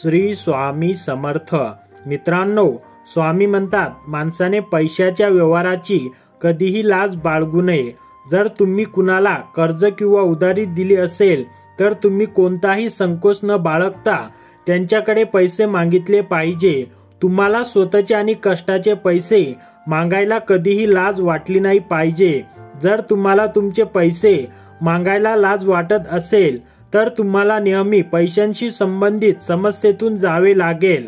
श्री स्वामी समर्थ। मित्रांनो, स्वामी म्हणतात, माणसाने पैशाच्या व्यवहाराची कधीही लाज बाळगू नये। जर तुम्ही कुणाला कर्ज किंवा उधारी दिली असेल तर तुम्ही कोणताही संकोच न बाळगता त्यांच्याकडे पैसे मागितले पाहिजे। तुम्हाला स्वतःचे आणि कष्टाचे पैसे मागायला कधीही लाज वाटली नाही पाहिजे। जर तुम्हाला तुमचे पैसे मागायला लाज वाटत असेल तर तुम्हाला नेहमी पैशांशी संबंधित समस्येतून जावे लागेल।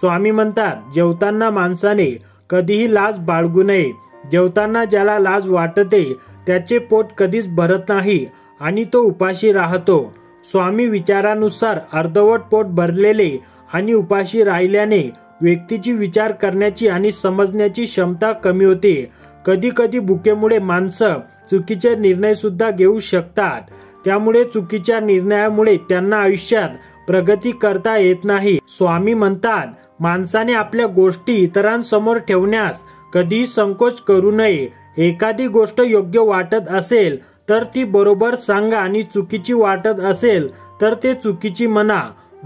स्वामी म्हणतात, जेवताना माणसाने कधीही लाज बाळगू नये। जेवताना ज्याला लाज वाटते त्याचे पोट कधीच भरत नाही आणि तो उपाशी राहतो। स्वामी विचारानुसार अर्धवट पोट भरलेले आणि उपाशी राहिल्याने व्यक्तीची विचार करण्याची आणि समजण्याची क्षमता कमी होते। कधी कधी भुकेमुळे माणसं चुकीचे निर्णय सुद्धा घेऊ शकतात। त्यामुळे चुकीच्या निर्णयामुळे त्यांना आयुष्यात प्रगती करता येत नाही। स्वामी म्हणतात, माणसाने आपल्या गोष्टी इतरांसमोर ठेवण्यास कधीही संकोच करू नये। एखादी गोष्ट योग्य वाटत असेल तर ती बरोबर सांगा आणि चुकीची वाटत असेल तर ते चुकीची म्हणा।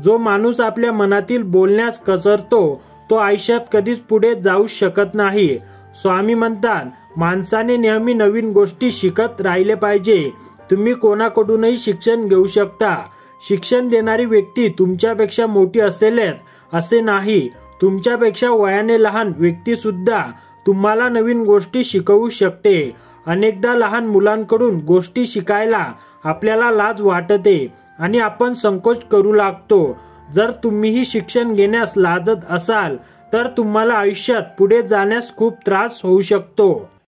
जो माणूस आपल्या मनातील बोलण्यास कचरतो तो आयुष्यात कधीच पुढे जाऊ शकत नाही। स्वामी म्हणतात, माणसाने नेहमी नवीन गोष्टी शिकत राहिले पाहिजे। तुम्ही कोणाकडूनही शिक्षण घेऊ शकता। शिक्षण देणारी व्यक्ती तुमच्यापेक्षा मोठी असेलच असे नाही। तुमच्यापेक्षा वयाने लहान व्यक्ती सुद्धा तुम्हाला नवीन गोष्टी शिकवू शकते। अनेकदा लहान मुलांकडून गोष्टी शिकायला आपल्याला लाज वाटते आणि आपण संकोच करू लागतो। जर तुम्हीही शिक्षण घेण्यास लाजत असाल तर तुम्हाला आयुष्यात पुढे जाण्यास खूप त्रास होऊ शकतो।